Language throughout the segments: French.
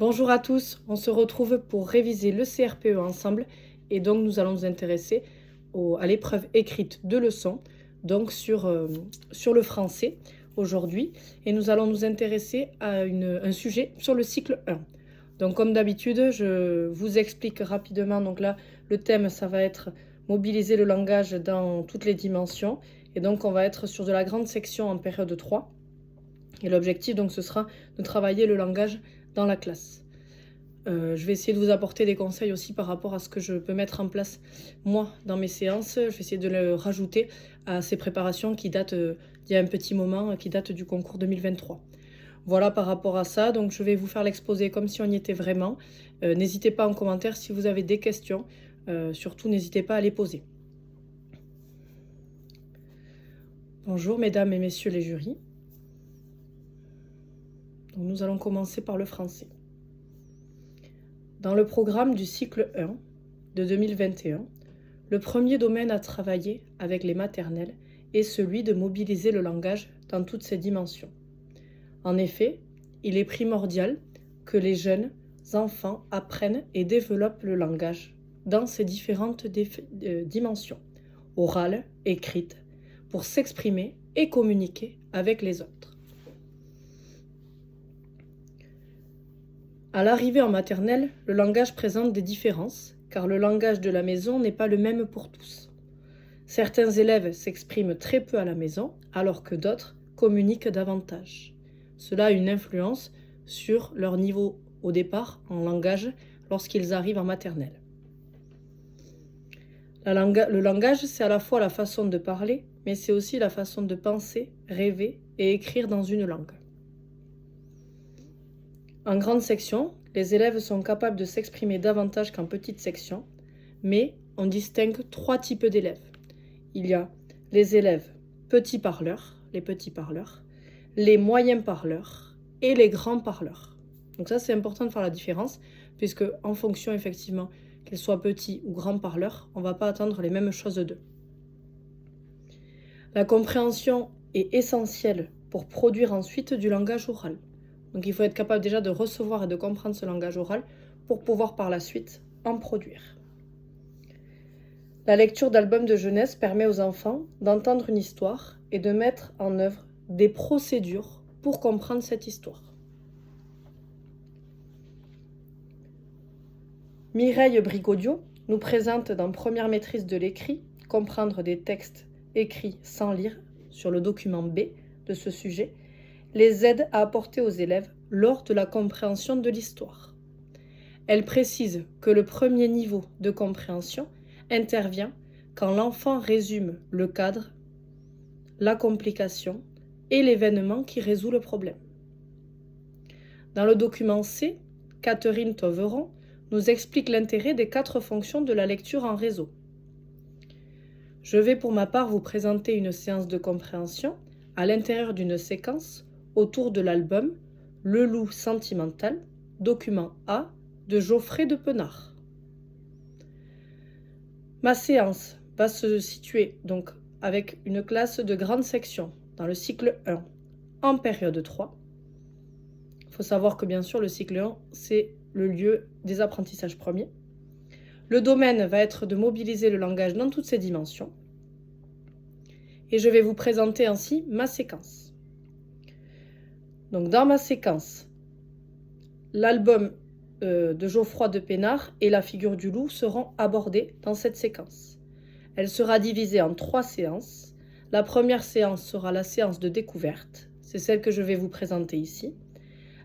Bonjour à tous, on se retrouve pour réviser le CRPE ensemble et donc nous allons nous intéresser à l'épreuve écrite de leçon, donc sur le français aujourd'hui, et nous allons nous intéresser à un sujet sur le cycle 1. Donc comme d'habitude, je vous explique rapidement, donc là le thème ça va être mobiliser le langage dans toutes les dimensions, et donc on va être sur de la grande section en période 3, et l'objectif donc ce sera de travailler le langage dans la classe. Je vais essayer de vous apporter des conseils aussi par rapport à ce que je peux mettre en place moi dans mes séances. Je vais essayer de le rajouter à ces préparations qui datent d'il y a un petit moment, qui datent du concours 2023. Voilà par rapport à ça, donc je vais vous faire l'exposé comme si on y était vraiment. N'hésitez pas en commentaire si vous avez des questions, surtout n'hésitez pas à les poser. Bonjour mesdames et messieurs les jurys. Donc, nous allons commencer par le français. Dans le programme du cycle 1 de 2021, le premier domaine à travailler avec les maternelles est celui de mobiliser le langage dans toutes ses dimensions. En effet, il est primordial que les jeunes enfants apprennent et développent le langage dans ses différentes dimensions, orale, écrite, pour s'exprimer et communiquer avec les autres. À l'arrivée en maternelle, le langage présente des différences, car le langage de la maison n'est pas le même pour tous. Certains élèves s'expriment très peu à la maison, alors que d'autres communiquent davantage. Cela a une influence sur leur niveau au départ en langage lorsqu'ils arrivent en maternelle. Le langage, c'est à la fois la façon de parler, mais c'est aussi la façon de penser, rêver et écrire dans une langue. En grande section, les élèves sont capables de s'exprimer davantage qu'en petite section, mais on distingue 3 types d'élèves. Il y a les élèves petits parleurs, les moyens parleurs et les grands parleurs. Donc ça, c'est important de faire la différence, puisque en fonction effectivement qu'ils soient petits ou grands parleurs, on ne va pas attendre les mêmes choses d'eux. La compréhension est essentielle pour produire ensuite du langage oral. Donc il faut être capable déjà de recevoir et de comprendre ce langage oral pour pouvoir par la suite en produire. La lecture d'albums de jeunesse permet aux enfants d'entendre une histoire et de mettre en œuvre des procédures pour comprendre cette histoire. Mireille Brigaudio nous présente dans Première maîtrise de l'écrit, comprendre des textes écrits sans lire, sur le document B de ce sujet, les aides à apporter aux élèves lors de la compréhension de l'histoire. Elle précise que le premier niveau de compréhension intervient quand l'enfant résume le cadre, la complication et l'événement qui résout le problème. Dans le document C, Catherine Toveron nous explique l'intérêt des 4 fonctions de la lecture en réseau. Je vais pour ma part vous présenter une séance de compréhension à l'intérieur d'une séquence autour de l'album Le loup sentimental, document A de Geoffrey de Penard. Ma séance va se situer donc avec une classe de grande section dans le cycle 1 en période 3. Il faut savoir que bien sûr le cycle 1 c'est le lieu des apprentissages premiers. Le domaine va être de mobiliser le langage dans toutes ses dimensions. Et je vais vous présenter ainsi ma séquence. Donc dans ma séquence, l'album de Geoffroy de Penard et la figure du loup seront abordés dans cette séquence. Elle sera divisée en 3 séances. La première séance sera la séance de découverte, c'est celle que je vais vous présenter ici.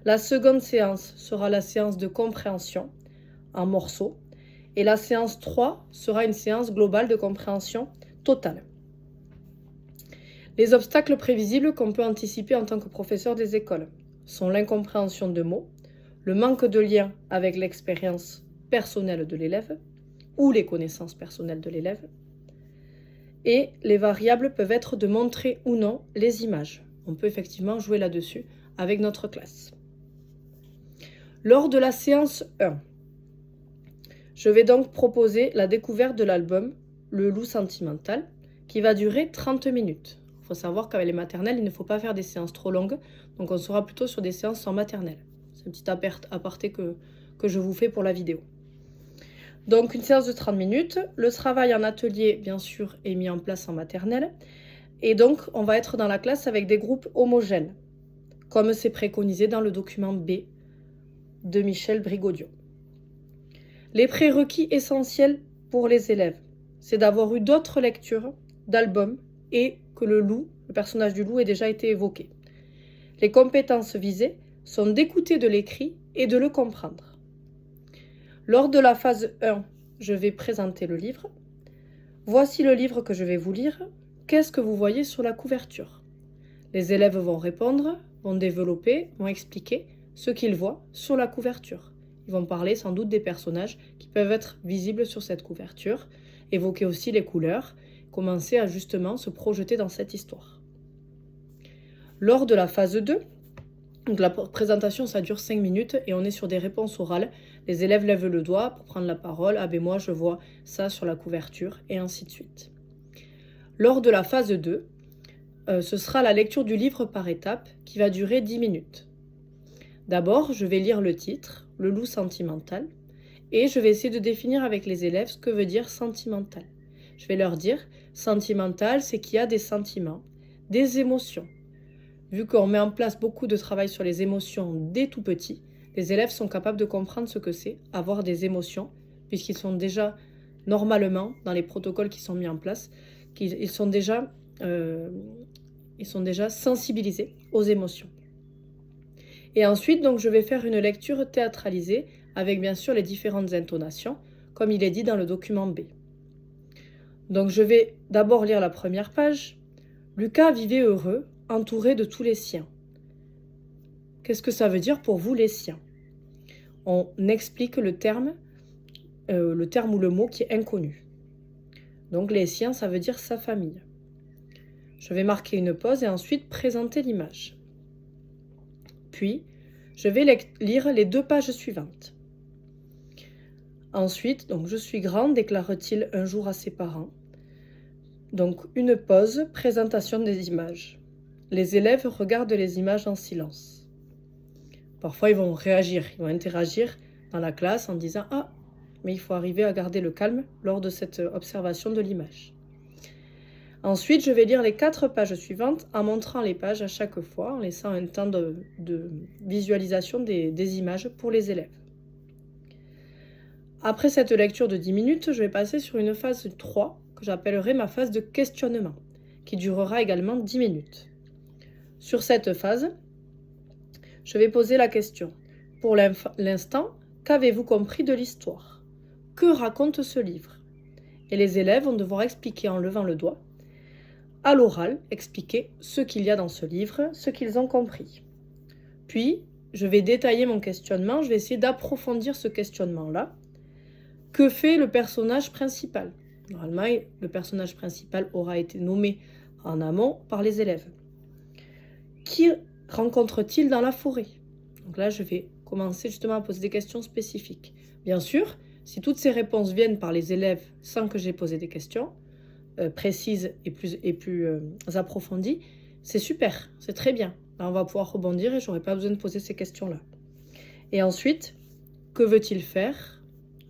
La seconde séance sera la séance de compréhension en morceaux. Et la séance 3 sera une séance globale de compréhension totale. Les obstacles prévisibles qu'on peut anticiper en tant que professeur des écoles sont l'incompréhension de mots, le manque de lien avec l'expérience personnelle de l'élève ou les connaissances personnelles de l'élève, et les variables peuvent être de montrer ou non les images. On peut effectivement jouer là-dessus avec notre classe. Lors de la séance 1, je vais donc proposer la découverte de l'album Le loup sentimental qui va durer 30 minutes. Il faut savoir qu'avec les maternelles, il ne faut pas faire des séances trop longues, donc on sera plutôt sur des séances en maternelle. C'est un petit aparté que je vous fais pour la vidéo. Donc une séance de 30 minutes. Le travail en atelier, bien sûr, est mis en place en maternelle. Et donc, on va être dans la classe avec des groupes homogènes, comme c'est préconisé dans le document B de Michel Brigodion. Les prérequis essentiels pour les élèves, c'est d'avoir eu d'autres lectures d'albums et que le personnage du loup, ait déjà été évoqué. Les compétences visées sont d'écouter de l'écrit et de le comprendre. Lors de la phase 1, je vais présenter le livre. Voici le livre que je vais vous lire. Qu'est-ce que vous voyez sur la couverture? Les élèves vont répondre, vont développer, vont expliquer ce qu'ils voient sur la couverture. Ils vont parler sans doute des personnages qui peuvent être visibles sur cette couverture, évoquer aussi les couleurs, commencer à justement se projeter dans cette histoire. Lors de la phase 2, donc la présentation ça dure 5 minutes et on est sur des réponses orales. Les élèves lèvent le doigt pour prendre la parole. Ah ben moi je vois ça sur la couverture et ainsi de suite. Lors de la phase 2, ce sera la lecture du livre par étapes qui va durer 10 minutes. D'abord, je vais lire le titre, Le loup sentimental, et je vais essayer de définir avec les élèves ce que veut dire sentimental. Je vais leur dire, sentimental, c'est qu'il y a des sentiments, des émotions. Vu qu'on met en place beaucoup de travail sur les émotions dès tout petit, les élèves sont capables de comprendre ce que c'est avoir des émotions, puisqu'ils sont déjà, normalement, dans les protocoles qui sont mis en place, ils sont déjà sensibilisés aux émotions. Et ensuite, donc, je vais faire une lecture théâtralisée avec bien sûr les différentes intonations, comme il est dit dans le document B. Donc je vais d'abord lire la première page. Lucas vivait heureux, entouré de tous les siens. Qu'est-ce que ça veut dire pour vous, les siens? On explique le terme ou le mot qui est inconnu. Donc les siens, ça veut dire sa famille. Je vais marquer une pause et ensuite présenter l'image. Puis, je vais lire les 2 pages suivantes. Ensuite, donc je suis grand, déclare-t-il un jour à ses parents. Donc une pause, présentation des images. Les élèves regardent les images en silence. Parfois, ils vont réagir, ils vont interagir dans la classe en disant « Ah !» Mais il faut arriver à garder le calme lors de cette observation de l'image. Ensuite, je vais lire les 4 pages suivantes en montrant les pages à chaque fois, en laissant un temps de visualisation des images pour les élèves. Après cette lecture de 10 minutes, je vais passer sur une phase 3 que j'appellerai ma phase de questionnement, qui durera également 10 minutes. Sur cette phase, je vais poser la question. Pour l'instant, qu'avez-vous compris de l'histoire ? Que raconte ce livre? Et les élèves vont devoir expliquer en levant le doigt, à l'oral, expliquer ce qu'il y a dans ce livre, ce qu'ils ont compris. Puis, je vais détailler mon questionnement, je vais essayer d'approfondir ce questionnement-là. Que fait le personnage principal? Normalement, le personnage principal aura été nommé en amont par les élèves. Qui rencontre-t-il dans la forêt? Donc là, je vais commencer justement à poser des questions spécifiques. Bien sûr, si toutes ces réponses viennent par les élèves sans que j'ai posé des questions précises et plus approfondies, c'est super, c'est très bien. Là, on va pouvoir rebondir et je n'aurai pas besoin de poser ces questions-là. Et ensuite, que veut-il faire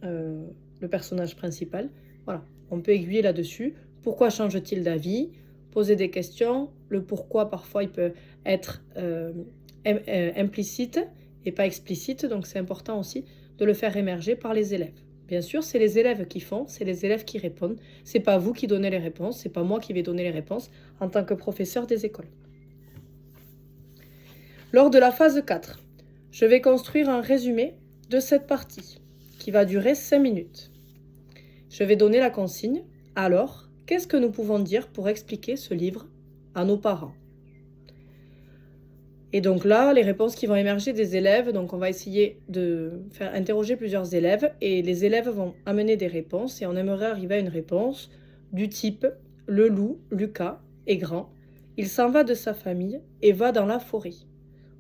le personnage principal? Voilà, on peut aiguiller là-dessus. Pourquoi change-t-il d'avis? Poser des questions. Le pourquoi, parfois, il peut être implicite et pas explicite. Donc, c'est important aussi de le faire émerger par les élèves. Bien sûr, c'est les élèves qui font, c'est les élèves qui répondent. C'est pas vous qui donnez les réponses, c'est pas moi qui vais donner les réponses en tant que professeur des écoles. Lors de la phase 4, je vais construire un résumé de cette partie qui va durer 5 minutes. Je vais donner la consigne. Alors, qu'est-ce que nous pouvons dire pour expliquer ce livre à nos parents? Et donc là, les réponses qui vont émerger des élèves, donc on va essayer de faire interroger plusieurs élèves et les élèves vont amener des réponses et on aimerait arriver à une réponse du type « Le loup, Lucas, est grand, il s'en va de sa famille et va dans la forêt ».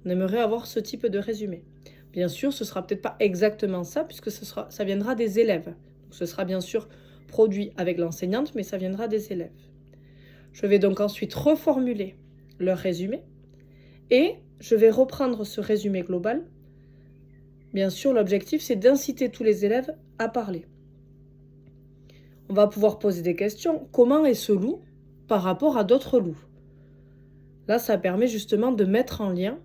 On aimerait avoir ce type de résumé. Bien sûr, ce ne sera peut-être pas exactement ça puisque ça viendra des élèves. Donc, ce sera bien sûr produit avec l'enseignante, mais ça viendra des élèves. Je vais donc ensuite reformuler leur résumé et je vais reprendre ce résumé global bien sûr, l'objectif, c'est d'inciter tous les élèves à parler. On va pouvoir poser des questions. Comment est ce loup par rapport à d'autres loups? Là, ça permet justement de mettre en lien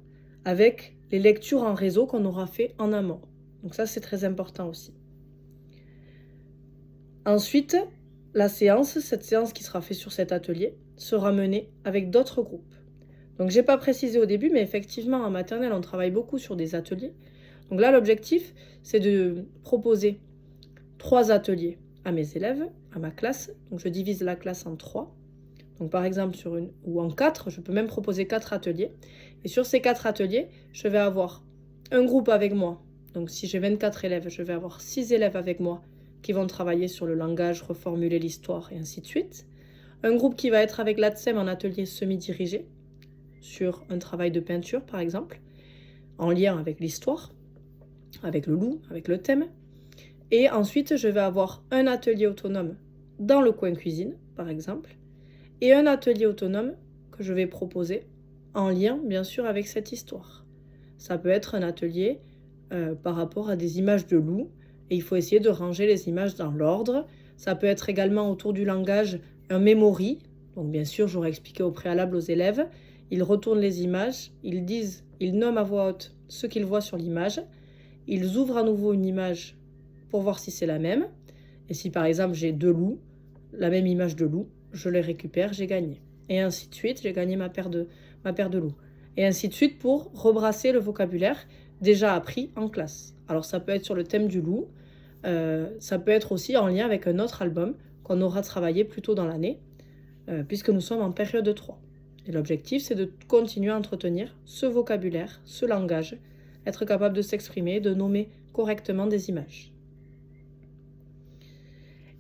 avec les lectures en réseau qu'on aura fait en amont. Donc ça, c'est très important aussi. Ensuite, cette séance qui sera faite sur cet atelier, sera menée avec d'autres groupes. Donc je n'ai pas précisé au début, mais effectivement, en maternelle, on travaille beaucoup sur des ateliers. Donc là, l'objectif, c'est de proposer 3 ateliers à mes élèves, à ma classe. Donc je divise la classe en 3. Donc par exemple, ou en 4, je peux même proposer 4 ateliers. Et sur ces 4 ateliers, je vais avoir un groupe avec moi. Donc si j'ai 24 élèves, je vais avoir 6 élèves avec moi qui vont travailler sur le langage, reformuler l'histoire et ainsi de suite. Un groupe qui va être avec l'ATSEM en atelier semi-dirigé, sur un travail de peinture par exemple, en lien avec l'histoire, avec le loup, avec le thème. Et ensuite, je vais avoir un atelier autonome dans le coin cuisine, par exemple, et un atelier autonome que je vais proposer en lien, bien sûr, avec cette histoire. Ça peut être un atelier par rapport à des images de loup, et il faut essayer de ranger les images dans l'ordre. Ça peut être également autour du langage un memory. Donc bien sûr, j'aurais expliqué au préalable aux élèves. Ils retournent les images, ils nomment à voix haute ce qu'ils voient sur l'image. Ils ouvrent à nouveau une image pour voir si c'est la même. Et si par exemple j'ai 2 loups, la même image de loup, je les récupère, j'ai gagné. Et ainsi de suite, j'ai gagné ma paire de loups. Et ainsi de suite pour rebrasser le vocabulaire déjà appris en classe. Alors ça peut être sur le thème du loup, ça peut être aussi en lien avec un autre album qu'on aura travaillé plus tôt dans l'année, puisque nous sommes en période 3. Et l'objectif, c'est de continuer à entretenir ce vocabulaire, ce langage, être capable de s'exprimer, de nommer correctement des images.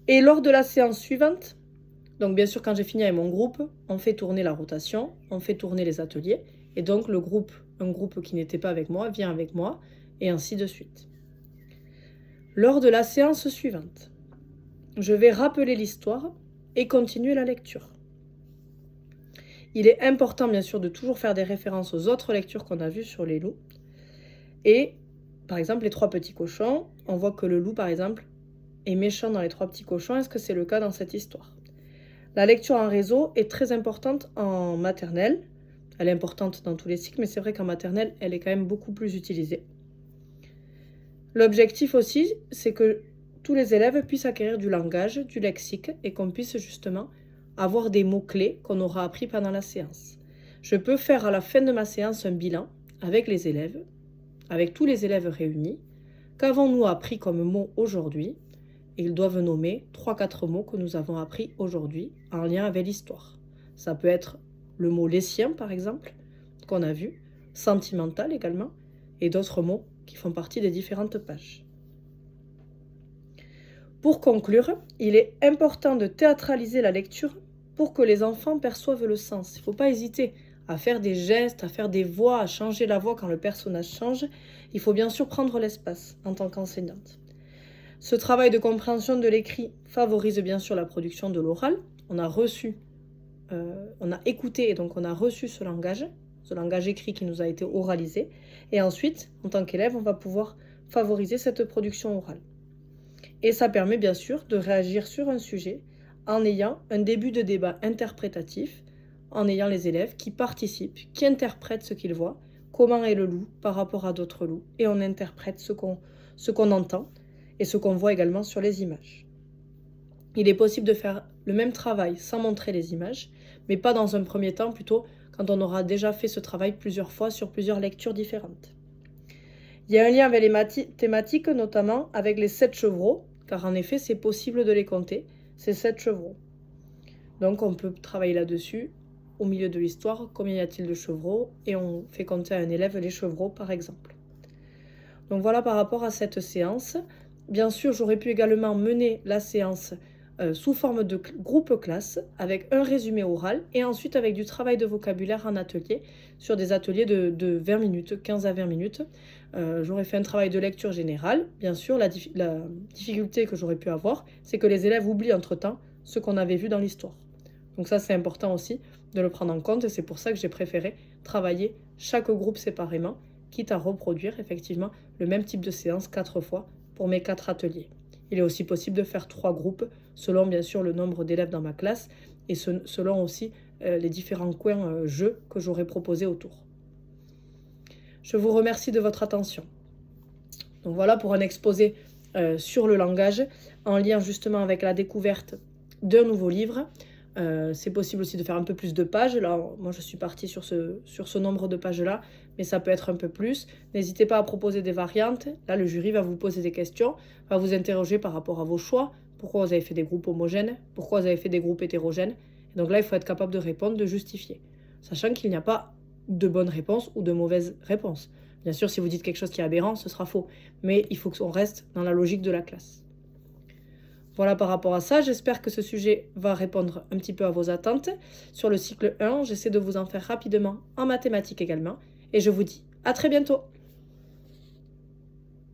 Et lors de la séance suivante, donc bien sûr quand j'ai fini avec mon groupe, on fait tourner la rotation, on fait tourner les ateliers, et donc un groupe qui n'était pas avec moi vient avec moi, et ainsi de suite. Lors de la séance suivante, je vais rappeler l'histoire et continuer la lecture. Il est important bien sûr de toujours faire des références aux autres lectures qu'on a vues sur les loups. Et par exemple les 3 petits cochons, on voit que le loup par exemple est méchant dans les 3 petits cochons. Est-ce que c'est le cas dans cette histoire? La lecture en réseau est très importante en maternelle. Elle est importante dans tous les cycles, mais c'est vrai qu'en maternelle, elle est quand même beaucoup plus utilisée. L'objectif aussi, c'est que tous les élèves puissent acquérir du langage, du lexique, et qu'on puisse justement avoir des mots-clés qu'on aura appris pendant la séance. Je peux faire à la fin de ma séance un bilan avec les élèves, avec tous les élèves réunis. Qu'avons-nous appris comme mots aujourd'hui? Et ils doivent nommer 3-4 mots que nous avons appris aujourd'hui en lien avec l'histoire. Ça peut être le mot lessien, par exemple, qu'on a vu, sentimental également, et d'autres mots qui font partie des différentes pages. Pour conclure, il est important de théâtraliser la lecture pour que les enfants perçoivent le sens. Il ne faut pas hésiter à faire des gestes, à faire des voix, à changer la voix quand le personnage change. Il faut bien sûr prendre l'espace en tant qu'enseignante. Ce travail de compréhension de l'écrit favorise bien sûr la production de l'oral. On a écouté et donc on a reçu ce langage écrit qui nous a été oralisé. Et ensuite, en tant qu'élève, on va pouvoir favoriser cette production orale. Et ça permet bien sûr de réagir sur un sujet en ayant un début de débat interprétatif, en ayant les élèves qui participent, qui interprètent ce qu'ils voient, comment est le loup par rapport à d'autres loups, et on interprète ce qu'on entend et ce qu'on voit également sur les images. Il est possible de faire le même travail sans montrer les images, mais pas dans un premier temps, plutôt quand on aura déjà fait ce travail plusieurs fois sur plusieurs lectures différentes. Il y a un lien avec les thématiques, notamment avec les 7 chevreaux, car en effet, c'est possible de les compter, ces 7 chevreaux. Donc on peut travailler là-dessus, au milieu de l'histoire, combien y a-t-il de chevreaux, et on fait compter à un élève les chevreaux, par exemple. Donc voilà par rapport à cette séance. Bien sûr, j'aurais pu également mener la séance sous forme de groupe classe, avec un résumé oral, et ensuite avec du travail de vocabulaire en atelier, sur des ateliers de 20 minutes, 15 à 20 minutes. J'aurais fait un travail de lecture générale. Bien sûr, la difficulté que j'aurais pu avoir, c'est que les élèves oublient entre-temps ce qu'on avait vu dans l'histoire. Donc ça, c'est important aussi de le prendre en compte, et c'est pour ça que j'ai préféré travailler chaque groupe séparément, quitte à reproduire effectivement le même type de séance 4 fois pour mes 4 ateliers. Il est aussi possible de faire 3 groupes selon bien sûr le nombre d'élèves dans ma classe et selon aussi les différents coins jeux que j'aurai proposés autour. Je vous remercie de votre attention. Donc voilà pour un exposé sur le langage en lien justement avec la découverte d'un nouveau livre. C'est possible aussi de faire un peu plus de pages. Là, moi, je suis partie sur ce nombre de pages-là, mais ça peut être un peu plus. N'hésitez pas à proposer des variantes. Là, le jury va vous poser des questions, va vous interroger par rapport à vos choix. Pourquoi vous avez fait des groupes homogènes? Pourquoi vous avez fait des groupes hétérogènes? Et donc là, il faut être capable de répondre, de justifier, sachant qu'il n'y a pas de bonne réponse ou de mauvaise réponse. Bien sûr, si vous dites quelque chose qui est aberrant, ce sera faux. Mais il faut qu'on reste dans la logique de la classe. Voilà par rapport à ça, j'espère que ce sujet va répondre un petit peu à vos attentes. Sur le cycle 1, j'essaie de vous en faire rapidement en mathématiques également. Et je vous dis à très bientôt.